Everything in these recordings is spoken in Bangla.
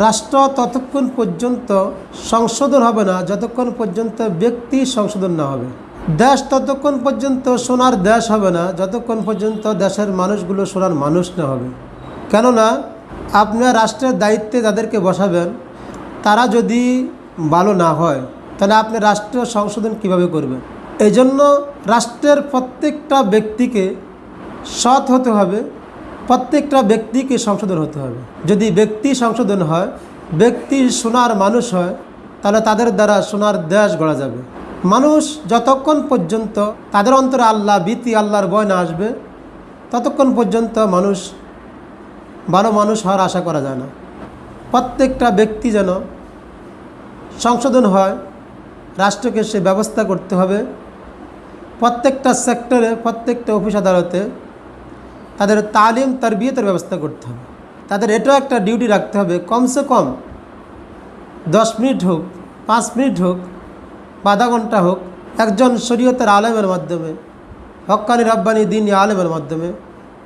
রাষ্ট্র ততক্ষণ পর্যন্ত সংশোধন হবে না যতক্ষণ পর্যন্ত ব্যক্তি সংশোধন না হবে। দেশ ততক্ষণ পর্যন্ত সোনার দেশ হবে না যতক্ষণ পর্যন্ত দেশের মানুষগুলো সোনার মানুষ না হবে। কেননা আপনার রাষ্ট্রের দায়িত্বে যাদেরকে বসাবেন তারা যদি ভালো না হয় তাহলে আপনি রাষ্ট্র সংশোধন কিভাবে করবেন? এই জন্য রাষ্ট্রের প্রত্যেকটা ব্যক্তিকে সৎ হতে হবে, প্রত্যেকটা ব্যক্তিকে সংশোধন হতে হবে। যদি ব্যক্তি সংশোধন হয়, ব্যক্তি সোনার মানুষ হয়, তাহলে তাদের দ্বারা সোনার দেশ গড়া যাবে। মানুষ যতক্ষণ পর্যন্ত তাদের অন্তরে আল্লাহ ভীতি, আল্লাহর ভয় না আসবে ততক্ষণ পর্যন্ত মানুষ ভালো মানুষ হওয়ার আশা করা যায় না। প্রত্যেকটা ব্যক্তি যেন সংশোধন হয়, রাষ্ট্রকে সে ব্যবস্থা করতে হবে। প্রত্যেকটা সেক্টরে, প্রত্যেকটা অফিস আদালতে তাদের তালিম তারবিয়তের ব্যবস্থা করতে হবে। তাদের এটাও একটা ডিউটি রাখতে হবে, কমসে কম 10 মিনিট হোক, 5 মিনিট হোক বা আধা ঘন্টা হোক, একজন শরীয়তের আলেমের মাধ্যমে, হক্কানি রব্বানি দ্বীনি আলেমের মাধ্যমে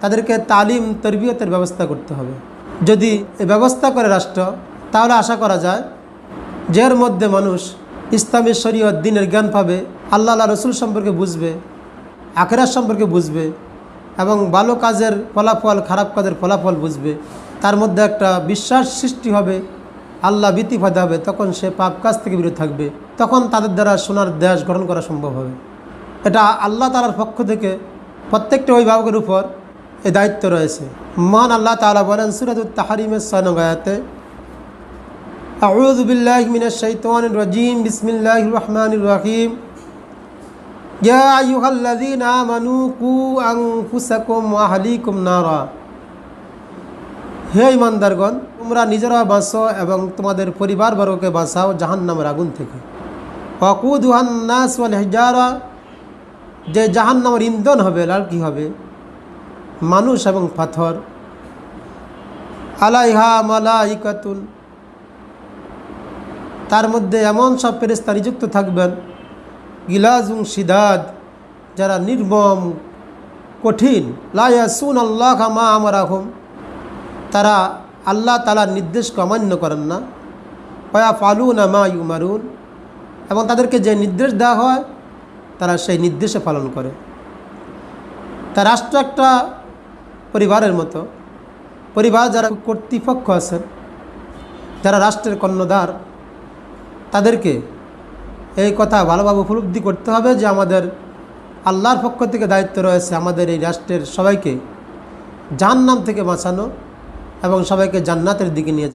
তাদেরকে তালিম তারবিয়তের ব্যবস্থা করতে হবে। যদি এই ব্যবস্থা করে রাষ্ট্র, তাহলে আশা করা যায় যে এর মধ্যে মানুষ ইসলামী শরীয়ত দ্বীনের জ্ঞান পাবে, আল্লাহ রসুল সম্পর্কে বুঝবে, আখিরাত সম্পর্কে বুঝবে এবং ভালো কাজের ফলাফল, খারাপ কাজের ফলাফল বুঝবে। তার মধ্যে একটা বিশ্বাস সৃষ্টি হবে, আল্লাহ ভীতি ফায়দা হবে। তখন সে পাপ কাজ থেকে বিরত থাকবে। তখন তাদের দ্বারা সোনার দেশ গঠন করা সম্ভব হবে। এটা আল্লাহ তাআলার পক্ষ থেকে প্রত্যেকটা অভিভাবকের উপর এই দায়িত্ব রয়েছে। মহান আল্লাহ তাআলা বলেন সূরাতুত তাহরিমের 6 নং আয়াতে, আউযু বিল্লাহি মিনাশ শাইতানির রাজীম, বিসমিল্লাহির রহমানির রহিম, ইয়া আইয়ুহাল্লাযীনা আমানু কু আনফুসাকুম ওয়া আহলিকুম নারা। হে ঈমানদারগণ, তোমরা নিজেরা বাঁচো এবং তোমাদের পরিবারবর্গকে বাঁচাও জাহান্নামের আগুন থেকে। ওয়াকুদুহান নাস ওয়াল হিজারা, যে জাহান্নামের ইন্ধন হবে, লালকি হবে মানুষ এবং পাথর। আলাইহা মালাইকাতুন, তার মধ্যে এমন সব ফেরেশতা নিযুক্ত থাকবেন, গিলাজুন শিদাদ, যারা নির্মম কঠিন, লা ইয়াসুনাল্লাহা মা আমারাহুম, তারা আল্লাহ তাআলার নির্দেশকে অমান্য করেন না। ওয়ায়াফআলুনা মা ইউমারুন, এবং তাদেরকে যে নির্দেশ দেওয়া হয় তারা সেই নির্দেশে পালন করে। তা রাষ্ট্র একটা পরিবারের মতো। পরিবার যারা কর্তৃপক্ষ আছেন, যারা রাষ্ট্রের কর্ণধার, তাদেরকে এই কথা ভালোভাবে উপলব্ধি করতে হবে যে আমাদের আল্লাহর পক্ষ থেকে দায়িত্ব রয়েছে আমাদের এই রাষ্ট্রের সবাইকে জাহান্নাম থেকে বাঁচানো এবং সবাইকে জান্নাতের দিকে নিয়ে